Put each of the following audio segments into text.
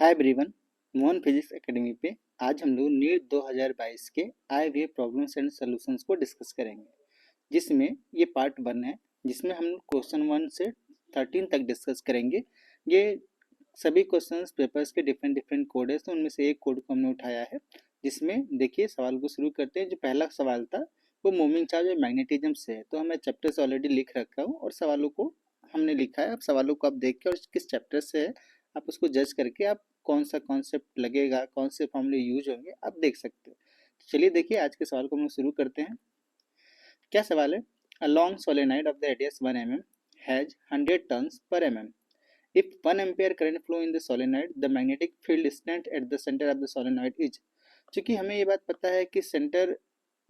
Hi everyone, Mohan physics academy पे आज हम लोग नीट 2022 के आए हुए प्रॉब्लम्स एंड सॉल्यूशंस को डिस्कस करेंगे, जिसमें ये पार्ट 1 है, जिसमें हम लोग क्वेश्चन 1 से 13 तक डिस्कस करेंगे। ये सभी क्वेश्चंस पेपर्स के डिफरेंट डिफरेंट कोड है, तो उनमें से एक कोड को हमने उठाया है, जिसमें देखिए सवाल को शुरू करते हैं। जो पहला सवाल था वो मूविंग चार्ज और मैग्नेटिज्म से है, तो हमें चैप्टर से ऑलरेडी लिख रखा हूँ और सवालों को हमने लिखा है। अब सवालों को आप देख के और किस चैप्टर से है आप उसको जज करके आप कौन सा कॉन्सेप्ट लगेगा, कौन से फॉर्मूले यूज होंगे, आप देख सकते हो। तो चलिए देखिए आज के सवाल को हम लोग शुरू करते हैं। क्या सवाल है? A long solenoid of the radius 1 mm has 100 turns per mm. If 1 ampere current flow in the solenoid, the magnetic field instant at the center of the solenoid is. चूंकि हमें ये बात पता है कि सेंटर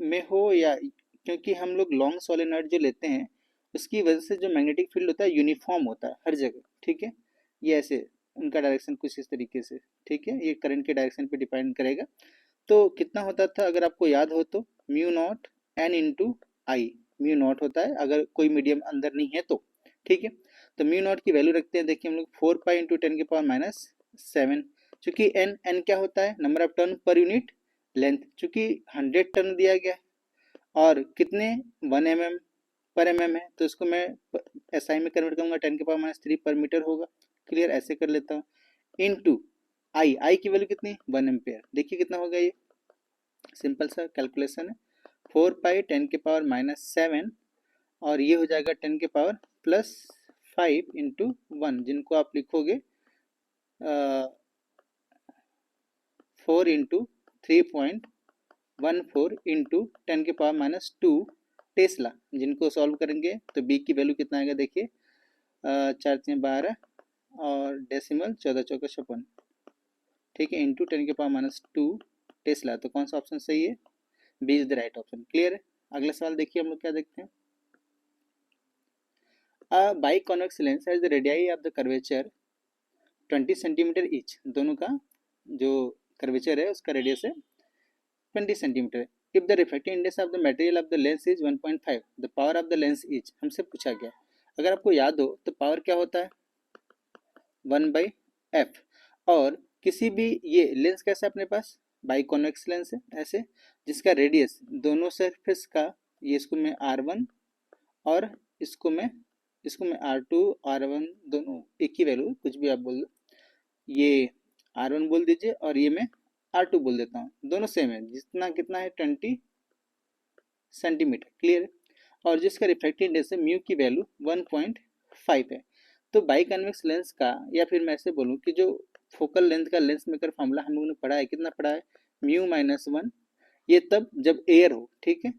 में हो या, क्योंकि हम लोग लॉन्ग सोलेनॉइड जो लेते हैं उसकी वजह से जो मैग्नेटिक फील्ड होता है यूनिफॉर्म होता है हर जगह, ठीक है। ये ऐसे उनका डायरेक्शन कुछ इस तरीके से, ठीक है, ये करंट के डायरेक्शन पे डिपेंड करेगा। तो कितना होता था अगर आपको याद हो तो mu not an into I, mu naught होता है अगर कोई मीडियम अंदर नहीं है तो, ठीक है। तो म्यू नॉट की वैल्यू रखते हैं, देखिए हम लोग 4 पाई इंटू 10⁻⁷ चूंकि एन एन क्या होता है, number of turn per unit length, चूंकि 100 टर्न दिया गया है और कितने 1 mm पर mm है, तो इसको मैं एसआई में कन्वर्ट करूंगा, 10⁻³ पर मीटर होगा। क्लियर, ऐसे कर लेता हूँ। इनटू आई, आई की वैल्यू कितनी, 1 एम्पेयर। देखिए कितना होगा, ये सिंपल सा कैलकुलेशन है, 4 पाई 10⁻⁷ और ये हो जाएगा 10⁻+5 इंटू 1, जिनको आप लिखोगे 4 इंटू 3.14 इंटू 10⁻⁻² टेस्ला, जिनको सॉल्व करेंगे तो बी की वैल्यू कितना आएगा, देखिए 4×3=12 और डेसिमल 14×4=56, ठीक है, इंटू 10⁻⁻² टेस्ला। तो कौन सा ऑप्शन सही है, B is the right option. Clear है। अगला सवाल देखिए हम लोग क्या देखते हैं। A biconvex lens has the radii of the curvature 20 centimetre each, दोनों का जो कर्वेचर है उसका रेडियस है 20 centimetre. If the refractive index of the material of the lens is 1.5, the power of the lens is, हमसे पूछा गया। अगर आपको याद हो तो पावर क्या होता है 1/f, और किसी भी ये लेंस कैसा अपने पास बाइकॉन्वेक्स लेंस है ऐसे, जिसका रेडियस दोनों सरफेस का, ये इसको मैं R1 और इसको मैं R2 R1 दोनों एक ही वैल्यू, कुछ भी आप बोल दो, ये R1 बोल दीजिए और ये मैं R2 बोल देता हूँ, दोनों सेम है, जितना कितना है 20 सेंटीमीटर। क्लियर है। और जिसका रिफ्रैक्टिव इंडेक्स है म्यू की वैल्यू 1.5 है। तो बाई कन्वेक्स लेंस का, या फिर मैं ऐसे बोलूँ कि जो फोकल लेंथ का लेंस मेकर फॉर्मूला हम लोगों ने पढ़ा है, कितना पढ़ा है, μ-1, ये तब जब एयर हो, ठीक है,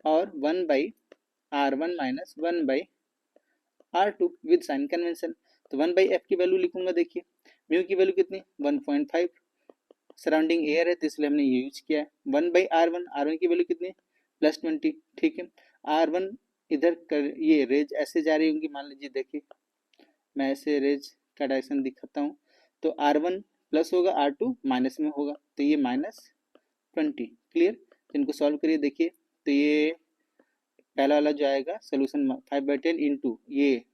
और 1/R1 - 1/R2 with sign convention. तो 1/f की वैल्यू लिखूंगा, देखिए म्यू की वैल्यू कितनी 1.5, सराउंडिंग एयर है तो इसलिए हमने ये यूज किया है। 1/R1, R1 की वैल्यू कितनी +20, ठीक है। R1 इधर कर, ये रेज ऐसे जा रही होंगी, मान लीजिए, देखिए मैं ऐसे रेज का डायरेक्शन दिखाता हूँ, तो R1 प्लस होगा, R2 माइनस में होगा, तो ये -20। क्लियर। तो इनको सॉल्व करिए, देखिए तो ये पहला वाला जो आएगा सोल्यूशन 5/10 इंटू ये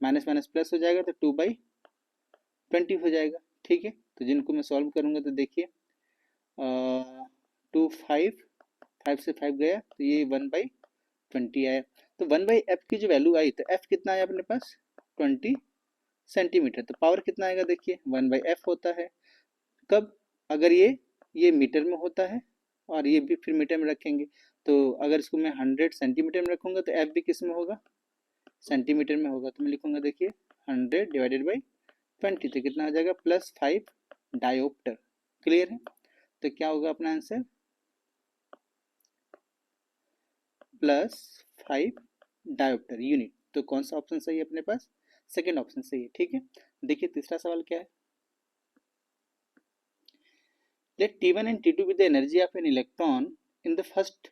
माइनस माइनस प्लस हो जाएगा तो 2/20 हो जाएगा, ठीक है। तो जिनको मैं सॉल्व करूंगा तो देखिए 2 5 से 5 गया तो ये 1/20 आया। तो 1/f की जो वैल्यू आई तो f कितना आया अपने पास 20 सेंटीमीटर। तो पावर कितना आएगा, देखिए 1/f होता है। कब, अगर ये मीटर में होता है और ये भी फिर मीटर में रखेंगे, तो अगर इसको मैं 100 सेंटीमीटर में रखूंगा तो f भी किस में होगा, सेंटीमीटर में होगा। तो मैं लिखूंगा, देखिए 100/20, तो कितना हो जाएगा +5 डायोप्टर। क्लियर है। तो क्या होगा अपना आंसर, +5 डायोप्टर यूनिट। तो कौन सा ऑप्शन सही है अपने पास, सेकेंड ऑप्शन सही है, ठीक है। देखिए तीसरा सवाल क्या है। Let T1 and T2 be the energy of an electron in the first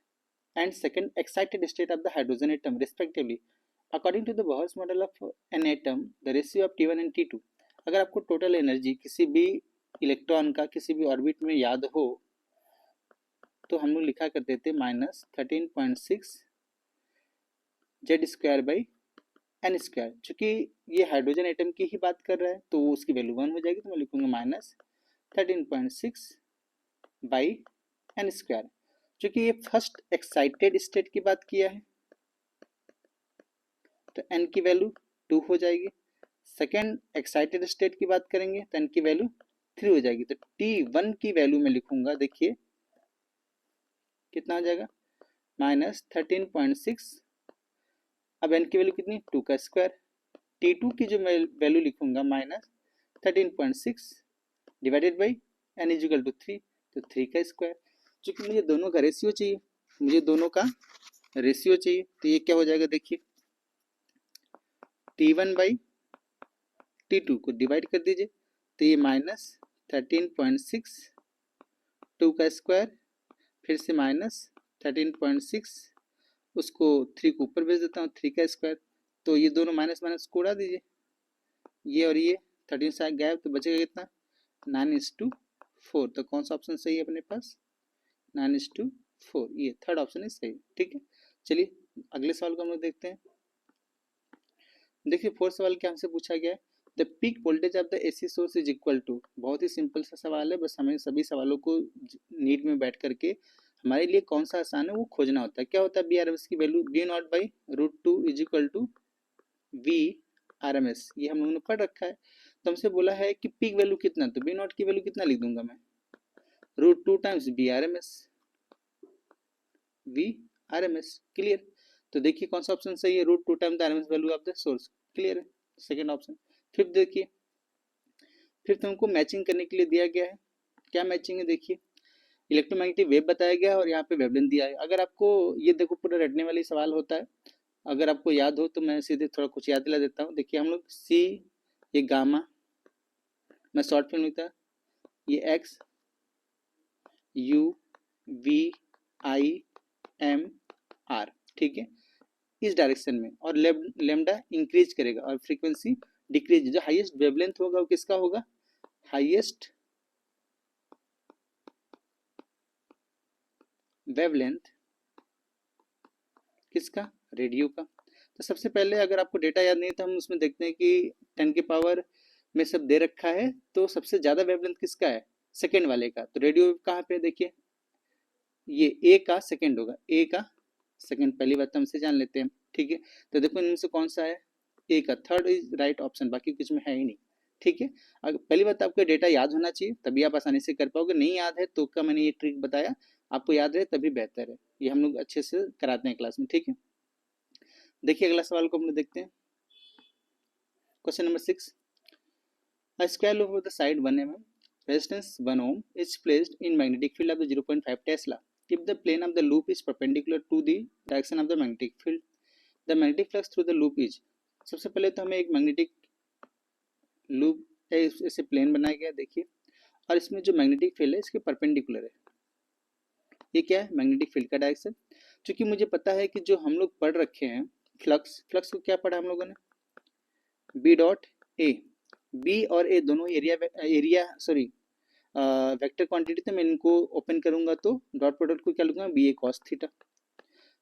and second excited state of the hydrogen atom respectively. According to the Bohr's model of an atom, the ratio of T1 and T2. अगर आपको total energy किसी भी electron का किसी भी orbit में याद हो तो हम लोग लिखा करते थे -13.6 Z² एन स्क्वायर। चूंकि ये हाइड्रोजन एटम की ही बात कर रहा है तो उसकी वैल्यू 1 हो जाएगी, तो मैं लिखूंगा माइनस 13.6 बाई एन स्क्वायर। चूंकि ये फर्स्ट एक्साइटेड स्टेट की बात किया है तो एन की वैल्यू 2 हो जाएगी। सेकेंड एक्साइटेड स्टेट की बात करेंगे तो एन की वैल्यू 3 हो जाएगी। तो T1 की वैल्यू में लिखूंगा, देखिए कितना हो जाएगा, माइनस 13.6। अब एन की वैल्यू कितनी, 2 का स्क्वायर। T2 की जो मैं वैल्यू लिखूंगा minus 13.6 divided by n is equal to 3, तो 3 का स्क्वायर। चूंकि मुझे दोनों का रेशियो चाहिए, तो ये क्या हो जाएगा, देखिए T1 बाई T2 को डिवाइड कर दीजिए, तो ये माइनस 13.6, 2 का स्क्वायर, फिर से माइनस 13.6, उसको 3 को ऊपर भेज देता हूँ, 3 का स्क्वायर। तो ये दोनों माइनस माइनस को उड़ा दीजिए, ये और ये 13 से गया तो बचेगा कितना, 9:4। तो कौन सा ऑप्शन सही है अपने पास, 9:4, ये थर्ड ऑप्शन है सही। ठीक है, चलिए अगले सवाल को हम लोग देखते हैं। देखिए फोर्थ सवाल क्या हमसे पूछा गया है, the peak voltage of the AC source is equal to. बहुत ही सिंपल सा सवाल है, बस हमें सभी सवालों को नीट में बैठ करके हमारे लिए कौन सा आसान है वो खोजना होता है। क्या होता है बी आर एम एस की value, B naught by √2 is equal to V R M S, ये हम लोगों ने पढ़ रखा है। तो हमसे बोला है कि पीक वैल्यू कितना, तो बी नॉट की वैल्यू कितना लिख दूंगा मैं, √2 times B R M S, V R M S. Clear. तो देखिए कौन सा ऑप्शन सही है, √2 times the R M S value of the source. Clear है, सेकेंड ऑप्शन। फिफ्थ देखिए, फिफ्थ हमको मैचिंग करने के लिए दिया गया है। क्या मैचिंग है, देखिए इलेक्ट्रोमैग्नेटिक वेव बताया गया है और यहाँ पे वेवलेंथ दिया है। अगर आपको ये देखो पूरा रटने वाली सवाल होता है, अगर आपको याद हो तो मैं सीधे थोड़ा कुछ याद दिला देता हूँ। देखिए हम लोग सी, ये गामा, मैं शॉर्ट फिल्म लिखता, ये X, U, V, I, M, R, ठीक है, इस डायरेक्शन में, और लेमडा इंक्रीज करेगा और फ्रीक्वेंसी डिक्रीज। जो हाईएस्ट वेवलेंथ होगा वो किसका होगा, हाईएस्ट वेवलेंथ किसका, रेडियो का। तो सबसे पहले अगर आपको डेटा याद नहीं तो हम उसमें देखते हैं कि 10 की पावर में सब दे रखा है, तो सबसे ज्यादा वेवलेंथ किसका है, सेकेंड वाले का। तो रेडियो कहाँ पे, देखिए ये ए का सेकेंड होगा, ए का सेकेंड, पहली बात तो हमसे जान लेते हैं। ठीक है, तो देखो इनमें से कौन सा है, ए का, थर्ड इज राइट ऑप्शन, बाकी कुछ में है ही नहीं। ठीक है, अगर पहली बात आपको डेटा याद होना चाहिए तभी आप आसानी से कर पाओगे, नहीं याद है तो का मैंने ये ट्रिक बताया, आपको याद रहे तभी बेहतर है, ये हम लोग अच्छे से कराते हैं क्लास में। ठीक है, देखिए अगला सवाल को हम लोग देखते हैं। Question number 6, a square loop of the side 1 mm, resistance 1 ohm is placed in magnetic field of the 0.5 Tesla. If the plane of the loop is perpendicular to the direction of the magnetic field, the magnetic flux through the loop is। सबसे पहले तो हमें एक magnetic loop है, ऐसे plane बनाया गया देखिए, और इसमें जो मैग्नेटिक फील्ड है इसके परपेंडिकुलर है। ये क्या है, मैग्नेटिक फील्ड का डायरेक्शन। क्योंकि मुझे पता है कि जो हम लोग पढ़ रखे हैं फ्लक्स, फ्लक्स को क्या पढ़ा हम लोगों ने, बी डॉट ए, बी और ए दोनों वेक्टर क्वांटिटी, तो मैं इनको ओपन करूंगा तो डॉट प्रोडक्ट को क्या लूंगा, B A cos theta,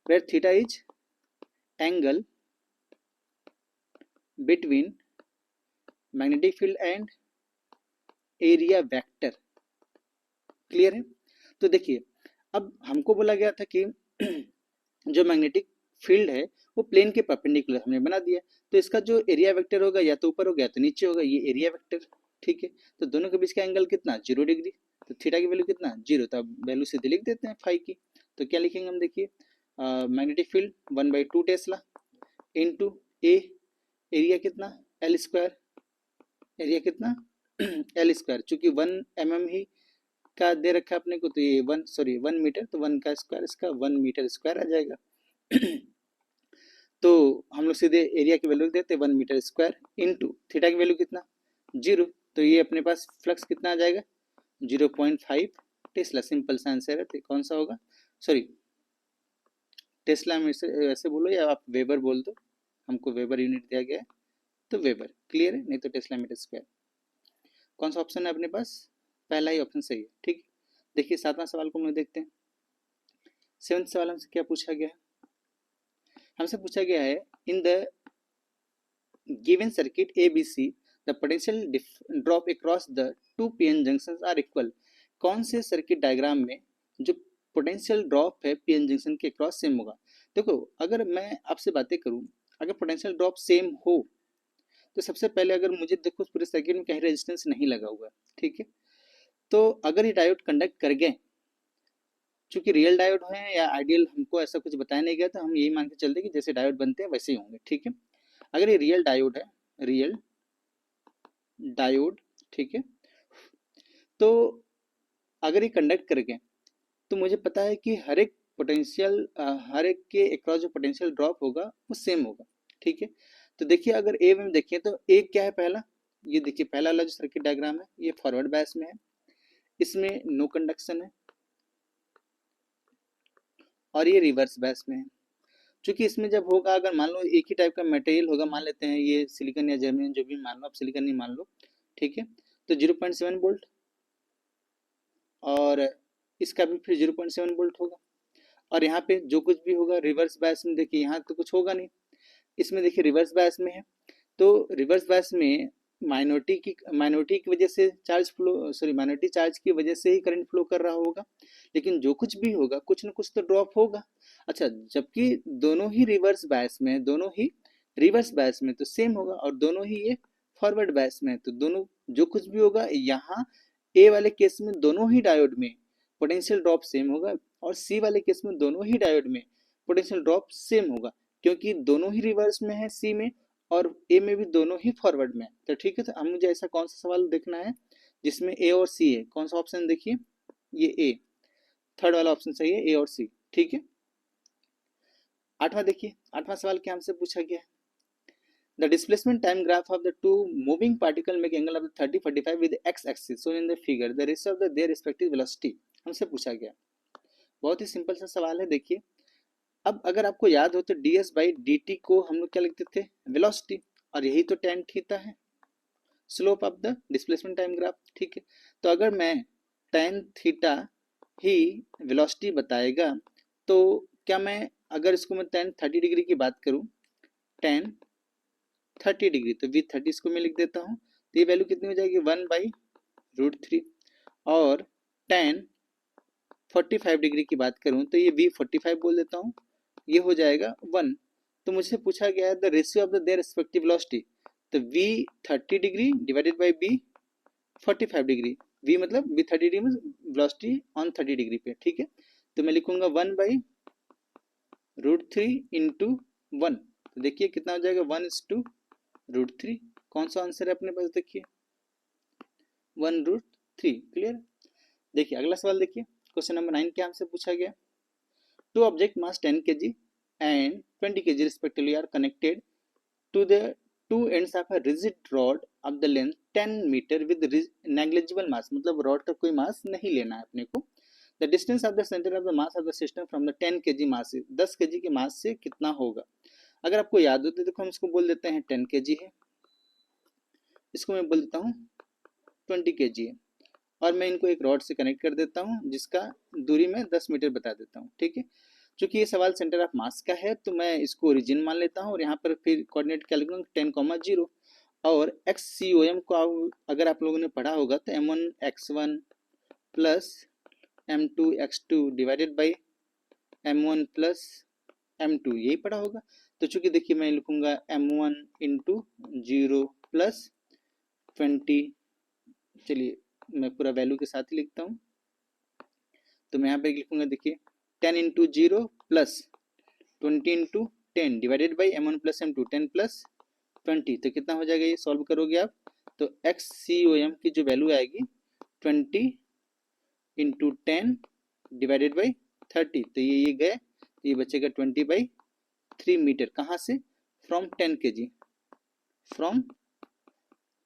where theta is angle between magnetic field and area vector. Clear है। तो देखिए अब हमको बोला गया था कि जो मैग्नेटिक फील्ड है वो प्लेन के परपेंडिकुलर हमने बना दिया, तो इसका जो एरिया वेक्टर होगा या तो ऊपर होगा या तो नीचे होगा, ये एरिया वेक्टर। ठीक है, तो दोनों के बीच का एंगल कितना, 0 डिग्री, तो थीटा की वैल्यू कितना, 0, तो अब वैल्यू सीधे लिख देते हैं फाई की। तो क्या लिखेंगे हम, देखिए मैग्नेटिक फील्ड 1/2 टेस्ला इंटू ए, एरिया कितना, एल स्क्वायर, एरिया कितना एल स्क्वायर, चूंकि 1 mm ही का दे रखा है अपने को, तो ये 1 मीटर, तो 1 का स्क्वायर इसका 1 मीटर स्क्वायर आ जाएगा। तो हम लोग सीधे एरिया की वैल्यू देते हैं 1 मीटर स्क्वायर इंटू थीटा की वैल्यू कितना, 0, तो ये अपने पास फ्लक्स कितना आ जाएगा, 0.5 टेस्ला। सिंपल सा आंसर है, तो कौन सा होगा, सॉरी टेस्ला में से ऐसे बोलो या आप वेबर बोल दो, हमको वेबर यूनिट दिया गया है तो वेबर। क्लियर है, नहीं तो टेस्ला मीटर स्क्वायर। कौन सा ऑप्शन है अपने पास, पहला ही ऑप्शन सही है। ठीक, देखिए 7वां सवाल को हम लोग देखते हैं। 7वां सवाल हमसे क्या पूछा गया है, हमसे पूछा गया है in the given circuit ABC, the potential drop across the two PN junctions are equal. कौन से सर्किट डायग्राम में जो पोटेंशियल ड्रॉप है पीएन जंक्शन के क्रॉस सेम होगा? देखो, अगर मैं आपसे बातें करूं, अगर पोटेंशियल ड्रॉप सेम हो तो सबसे पहले अगर मुझे देखो पूरे सर्किट में कहीं रेजिस्टेंस नहीं लगा हुआ, ठीक है, तो अगर ये डायोड कंडक्ट कर गए, चूंकि रियल डायोड है या आइडियल हमको ऐसा कुछ बताया नहीं गया, तो हम यही मान के चलते कि जैसे डायोड बनते हैं वैसे ही होंगे, ठीक है। अगर ये रियल डायोड है, रियल डायोड, ठीक है, तो अगर ये कंडक्ट कर गए तो मुझे पता है कि हर एक पोटेंशियल, हर एक के अक्रॉस जो पोटेंशियल ड्रॉप होगा वो सेम होगा, ठीक है। तो देखिए, अगर ए में देखिए तो ए क्या है पहला, ये देखिए पहला वाला जो सर्किट डायग्राम है ये फॉरवर्ड बायस में है, इसमें नो कंडक्शन है, और ये रिवर्स बायस में है। चूंकि इसमें जब होगा, अगर मान लो एक ही टाइप का मटेरियल होगा, मान लेते हैं ये सिलिकॉन या जर्मेनियम, जो भी मान लो, आप सिलिकॉन ही मान लो, ठीक है, तो 0.7 वोल्ट, और इसका भी फिर 0.7 वोल्ट होगा, और यहाँ पे जो कुछ भी होगा रिवर्स बायस में, देखिए यहाँ तो कुछ होगा नहीं, इसमें देखिए रिवर्स बायस में है, तो रिवर्स बायस में माइनॉरिटी की वजह से charge flow, sorry minority charge की वजह से ही करंट फ्लो कर रहा होगा, लेकिन जो कुछ भी होगा कुछ न कुछ तो ड्रॉप होगा। अच्छा, जबकि दोनों ही रिवर्स बायस में, दोनों ही रिवर्स बायस में तो सेम होगा, और दोनों ही ये फॉरवर्ड बायस में, तो दोनों जो कुछ भी होगा यहाँ ए वाले केस में दोनों ही डायोड में पोटेंशियल ड्रॉप सेम होगा, और सी वाले केस में दोनों ही डायोड में पोटेंशियल ड्रॉप सेम होगा, क्योंकि दोनों ही रिवर्स में है सी में, और ए में भी दोनों ही फॉरवर्ड में। तो ठीक है, तो अब मुझे ऐसा कौन सा सवाल देखना है जिसमें ए और सी है, कौन सा ऑप्शन देखिए, ये ए, थर्ड वाला ऑप्शन सही है, ए और सी, ठीक है। आठवां देखिए, आठवां सवाल क्या हमसे पूछा गया है, the displacement time graph of the two moving particle make angle of the 30-45 with x axis shown in the figure, the ratio of their respective velocity हमसे पूछा गया। बहुत ही सिंपल सा सवाल है, देखिए, अब अगर आपको याद हो तो ds बाई dt को हम लोग क्या लिखते थे, वेलोसिटी, और यही तो tan थीटा है, slope of the displacement time graph, ठीक है। तो अगर मैं tan थीटा ही वेलोसिटी बताएगा, तो क्या मैं, अगर इसको मैं tan 30 डिग्री की बात करूं, tan 30 डिग्री, तो v30 इसको मैं लिख देता हूँ, तो ये वैल्यू कितनी हो जाएगी, 1/√3, और tan 45 डिग्री की बात करूँ तो ये v45 बोल देता हूँ, ये हो जाएगा 1। तो मुझसे पूछा गया है the ratio of the their respective velocity, तो v30 degree divided by v45 degree, v मतलब v30 डिग्री में वेलोसिटी ऑन 30 डिग्री पे, ठीक है, तो मैं लिखूंगा 1/√3 इंटू 1, तो देखिए कितना हो जाएगा, 1:√3, कौन सा आंसर है अपने पास, देखिए 1√3, क्लियर। देखिए अगला सवाल देखिए, क्वेश्चन नंबर 9 क्या हमसे पूछा गया, two object mass 10 kg and 20 kg respectively are connected to the two ends of a rigid rod of the length 10 metre with negligible mass, मतलब रॉड का कोई मास नहीं लेना है अपने को, the distance of the centre of the mass of the system from the 10 kg mass, 10 kg के मास से कितना होगा। अगर आपको याद हो तो देखो हम इसको बोल देते हैं 10 kg है, इसको मैं बोल देता हूँ 20 kg है, और मैं इनको एक रॉड से कनेक्ट कर देता हूँ जिसका दूरी में 10 मीटर बता देता हूँ, ठीक है। चूंकि ये सवाल सेंटर ऑफ मास का है तो मैं इसको ओरिजिन मान लेता हूँ, और यहाँ पर फिर कोऑर्डिनेट क्या लिखूंगा, 10,0, और XCOM को अगर आप लोगों ने पढ़ा होगा तो M1x1 plus M2x2 divided by M1 plus M2, यही पढ़ा होगा। तो चूंकि देखिए मैं लिखूंगा M1 इंटू 0 प्लस 20, चलिए मैं पूरा वैल्यू के साथ ही लिखता हूँ, तो मैं यहाँ पे लिखूंगा, देखिए 10 into 0 plus 20 into 10 divided by M1 plus M2, 10 plus 20, तो कितना हो जाएगा, ये सॉल्व करोगे आप तो XCOM की जो वैल्यू आएगी 20 इंटू 10 डिवाइडेड बाई 30, तो ये गए, तो ये बचेगा 20/3 मीटर, कहाँ से, फ्रॉम 10 kg, फ्रॉम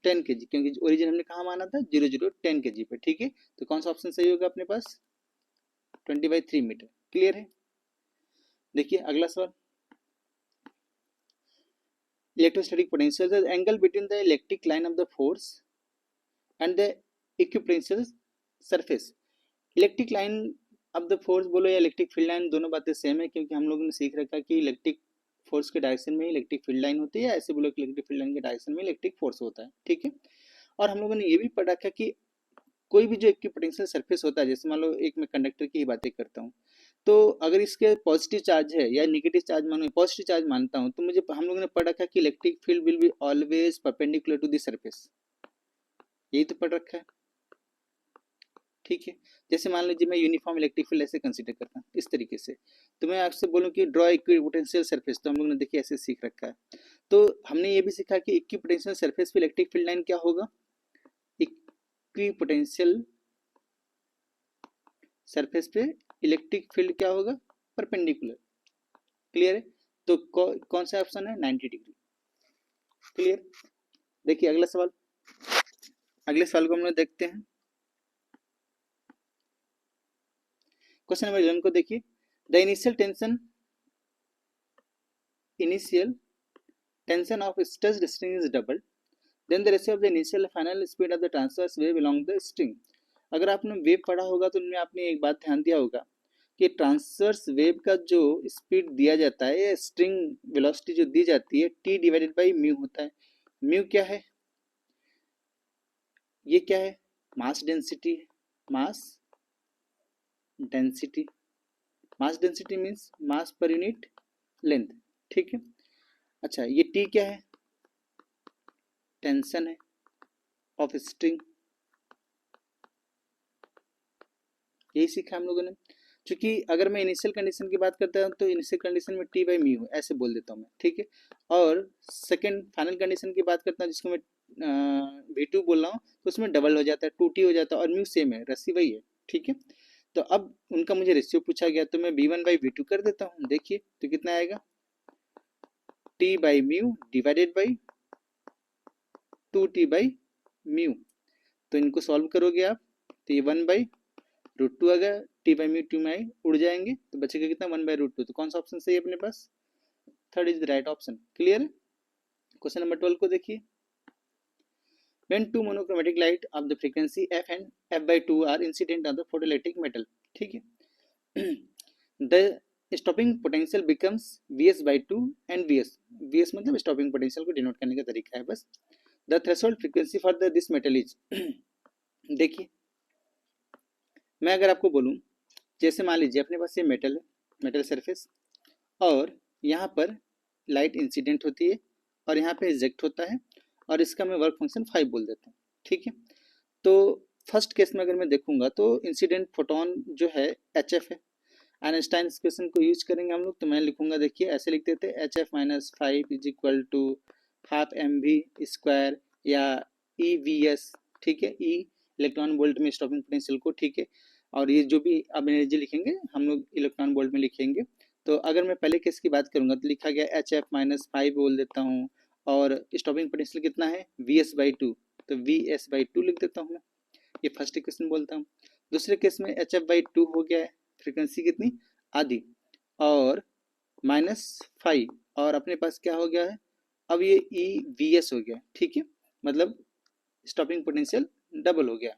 10 kg, क्योंकि ओरिजिन हमने कहाँ माना था, 10 kg पे, ठीक है। तो कौन सा ऑप्शन सही होगा अपने पास, 20/3 मीटर, क्लियर है। देखिए अगला सवाल, electrostatic potential, the angle between the electric line of the force and the equipotential surface, electric line of the force बोलो या इलेक्ट्रिक फील्ड लाइन, दोनों बातें सेम है, क्योंकि हम लोगों ने सीख रखा कि इलेक्ट्रिक फोर्स के डायरेक्शन में इलेक्ट्रिक फील्ड लाइन होती है, ऐसे बोलो कि इलेक्ट्रिक फील्ड लाइन के डायरेक्शन में इलेक्ट्रिक फोर्स होता है, ठीक है। और हम लोगों ने ये भी पढ़ा था कि कोई भी जो इक्विपोटेंशियल सरफेस होता है, जैसे मान लो एक मैं कंडक्टर की ही बातें करता हूँ, तो अगर इसके पॉजिटिव चार्ज है या नेगेटिव चार्ज मानो, पॉजिटिव चार्ज मानता हूँ, तो मुझे हम लोगों ने पढ़ा था कि electric field will be always perpendicular to the surface, यही तो पढ़ रखा है, ठीक है। जैसे मान लीजिए मैं यूनिफॉर्म इलेक्ट्रिक फील्ड ऐसे कंसीडर करता हूँ इस तरीके से, तो मैं आपसे बोलूँ कि ड्रॉ इक्विपोटेंशियल सरफेस, तो हम लोग ने देखिए ऐसे सीख रखा है। तो हमने ये भी सीखा कि इक्विपोटेंशियल सरफेस पे इलेक्ट्रिक फील्ड लाइन क्या होगा, इक्विपोटेंशियल सरफेस पे इलेक्ट्रिक फील्ड क्या होगा, परपेंडिकुलर, क्लियर है। तो कौन सा ऑप्शन है, 90 डिग्री, क्लियर। देखिए अगला सवाल, अगले सवाल को हम लोग देखते हैं। क्वेश्चन नंबर 11 को देखिए, the initial tension of stretched string is double, then the ratio of the initial final speed of the transverse wave along the string. अगर आपने वेव पढ़ा होगा तो उनमें आपने एक बात ध्यान दिया होगा कि ट्रांसवर्स वेव का जो स्पीड दिया जाता है, या स्ट्रिंग वेलोसिटी जो दी जाती है, टी डिवाइडेड बाई म्यू होता है। म्यू क्या है, ये क्या है, मास डेंसिटी है, mass density, mass density means mass per unit length, ठीक है। अच्छा ये टी क्या है, टेंशन है ऑफ स्ट्रिंग, यही सीखा हम लोगों ने। क्योंकि अगर मैं इनिशियल कंडीशन की बात करता हूँ तो इनिशियल कंडीशन में टी बाई म्यू ऐसे बोल देता हूँ मैं, ठीक है। और सेकंड फाइनल कंडीशन की बात करता हूँ जिसको मैं V2 बोल रहा हूँ, तो उसमें डबल हो जाता है, 2T हो जाता है, और म्यू सेम है, रस्सी वही है, ठीक है। तो अब उनका मुझे रेशियो पूछा गया, तो मैं V1 बाई V2 कर देता हूँ, देखिए तो कितना आएगा, T by mu divided by 2T by mu. तो इनको सॉल्व करोगे आप, तो ये 1/√2 आ गया, टी बाई म्यू टू में उड़ जाएंगे, तो बचेगा कितना, 1/√2। तो कौन सा ऑप्शन सही है अपने पास, third is the right option, clear है। क्वेश्चन नंबर 12 को देखिए, when two monochromatic light of the frequency f and f/2 are incident on the photoelectric metal, ठीक है, the stopping potential becomes vs/2 and vs मतलब stopping potential को denote करने का तरीका है बस। the threshold frequency for this metal is देखिए मैं अगर आपको बोलूं, जैसे मान लीजिए अपने पास ये मेटल है, मेटल सरफेस, और यहाँ पर लाइट इंसिडेंट होती है और यहाँ पे इजेक्ट होता है, और इसका मैं वर्क फंक्शन 5 बोल देता हूँ, ठीक है। तो फर्स्ट केस में अगर मैं देखूंगा तो इंसिडेंट फोटोन जो है HF है, आइंस्टाइन इक्वेशन को यूज करेंगे हम लोग, तो मैं लिखूंगा, देखिए ऐसे लिख देते हैं, HF-5 is equal to half mv² या EVS, ठीक है, E इलेक्ट्रॉन वोल्ट में स्टॉपिंग पोटेंशियल को, ठीक है। और ये जो भी अब एनर्जी लिखेंगे हम लोग इलेक्ट्रॉन वोल्ट में लिखेंगे। तो अगर मैं पहले केस की बात करूंगा तो लिखा गया HF-5 बोल देता हूँ, और स्टॉपिंग पोटेंशियल कितना है, VS/2, तो VS/2 लिख देता हूँ मैं, ये फर्स्ट इक्वेशन बोलता हूँ। दूसरे केस में HF/2 हो गया है, फ्रीक्वेंसी कितनी, आधी, और -5, और अपने पास क्या हो गया है, अब ये EVS हो गया, ठीक है, मतलब स्टॉपिंग पोटेंशियल डबल हो गया।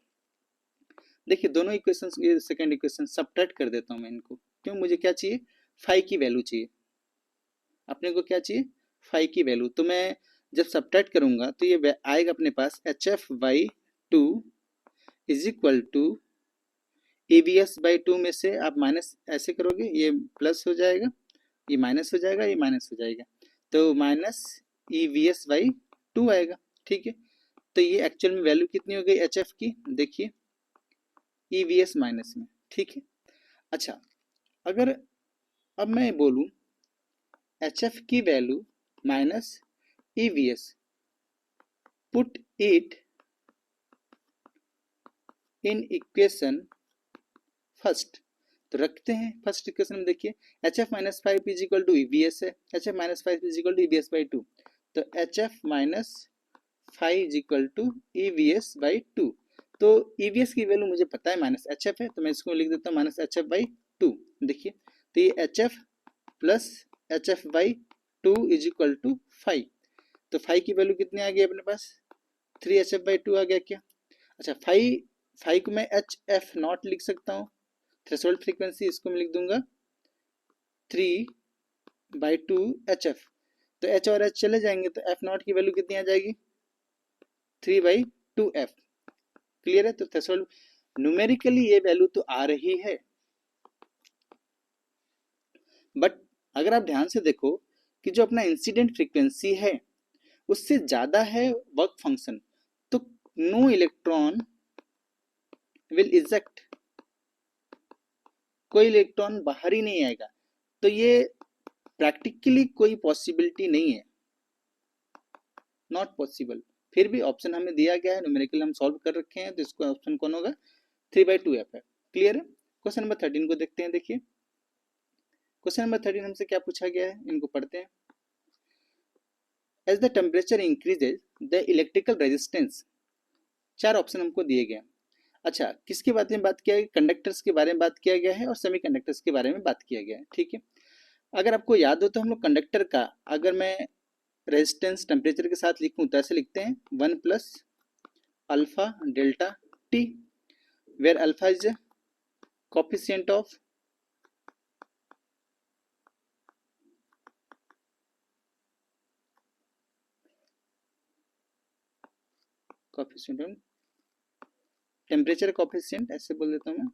देखिए दोनों इक्वेशंस, ये सेकंड इक्वेशन सब्ट्रैक्ट कर देता हूँ मैं इनको, क्यों, मुझे क्या चाहिए, फाई की वैल्यू चाहिए, अपने को क्या चाहिए, फाई की वैल्यू। तो मैं जब सब्ट्रैक्ट करूंगा तो ये आएगा अपने पास HF/2 is equal to EVS/2 में से आप माइनस ऐसे करोगे, ये प्लस हो जाएगा, ये माइनस हो जाएगा, ये माइनस हो जाएगा, तो माइनस EVS/2 आएगा, ठीक है। तो ये एक्चुअल में वैल्यू कितनी हो गई HF की, देखिए EVS माइनस में, ठीक है। अच्छा अगर अब मैं बोलूं HF की value minus EVS, put it in equation first, तो रखते हैं फर्स्ट इक्वेशन में, देखिए HF-5 is equal to EVS है, HF-5 is equal to EVS/2, तो HF-5 is equal to EVS/2। तो EVS की वैल्यू मुझे पता है माइनस HF है, तो मैं इसको लिख देता हूँ माइनस HF/2, देखिए तो ये HF plus HF/2 is equal to 5, तो 5 की वैल्यू कितनी आ गई अपने पास, 3HF/2 आ गया क्या। अच्छा 5 को मैं HF0 लिख सकता हूँ, थ्रेशोल्ड फ्रीक्वेंसी, इसको मैं लिख दूंगा 3 बाई 2HF। तो H और H चले जाएंगे तो F नॉट की वैल्यू कितनी आ जाएगी 3/2F। क्लियर है। तो थ्रेशोल्ड न्यूमेरिकली ये वैल्यू तो आ रही है, बट अगर आप ध्यान से देखो कि जो अपना इंसिडेंट फ्रीक्वेंसी है उससे ज्यादा है वर्क फंक्शन, तो नो इलेक्ट्रॉन विल इजेक्ट, कोई इलेक्ट्रॉन बाहर ही नहीं आएगा। तो ये प्रैक्टिकली कोई पॉसिबिलिटी नहीं है, नॉट पॉसिबल। फिर भी ऑप्शन हमें दिया गया है, न्यूमेरिकल हम सॉल्व कर रखे हैं, तो इसका ऑप्शन कौन होगा 3/2F है। क्लियर है। क्वेश्चन नंबर 13 को देखते हैं। देखिए क्वेश्चन नंबर 13 हमसे क्या पूछा गया है, इनको पढ़ते हैं। As the temperature increases the electrical resistance, चार ऑप्शन हमको दिए गए हैं। अच्छा, किसके बारे में बात किया गया, कंडक्टर्स के बारे में बात किया गया है और सेमीकंडक्टर्स के बारे में बात किया गया है। ठीक है। अगर आपको याद हो तो हम लोग कंडक्टर का अगर मैं रेजिस्टेंस टेम्परेचर के साथ लिखूं तो ऐसे लिखते हैं 1 plus alpha delta T, where alpha is coefficient of temperature coefficient, ऐसे बोल देता हूँ मैं,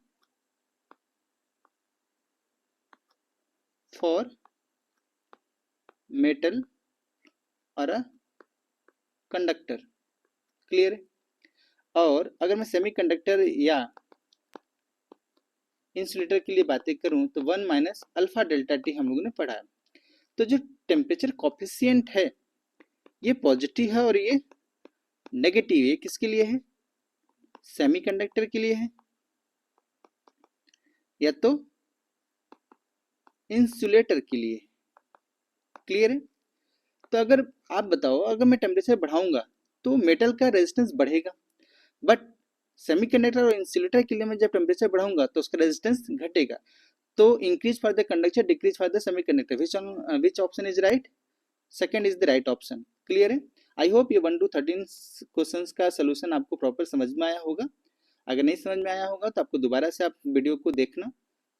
फॉर मेटल और अ कंडक्टर। क्लियर है। और अगर मैं सेमीकंडक्टर या इंसुलेटर के लिए बातें करूं तो 1 माइनस अल्फा डेल्टा टी हम लोगों ने पढ़ा है। तो जो टेम्परेचर कॉफिशिएंट है ये पॉजिटिव है और ये नेगेटिव है। किसके लिए है, सेमीकंडक्टर के लिए है या तो इंसुलेटर के लिए। क्लियर है। तो अगर आप बताओ अगर मैं टेम्परेचर बढ़ाऊंगा तो मेटल का रेजिस्टेंस बढ़ेगा, बट सेमीकंडक्टर और इंसुलेटर के लिए मैं जब टेम्परेचर बढ़ाऊंगा तो उसका रेजिस्टेंस घटेगा। तो increase for the conductor, decrease for the semiconductor, which option is right, second is the right option. Clear है। आई होप ये 1 to 13 क्वेश्चंस का सोल्यूशन आपको प्रॉपर समझ में आया होगा। अगर नहीं समझ में आया होगा तो आपको दोबारा से आप वीडियो को देखना,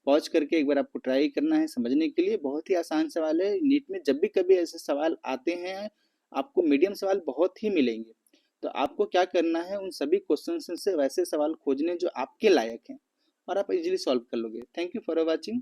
पॉज करके एक बार आपको ट्राई करना है समझने के लिए। बहुत ही आसान सवाल है। नीट में जब भी कभी ऐसे सवाल आते हैं आपको मीडियम सवाल बहुत ही मिलेंगे, तो आपको क्या करना है उन सभी क्वेश्चन से वैसे सवाल खोजने जो आपके लायक हैं और आप इजीली सॉल्व कर लोगे। Thank you for watching.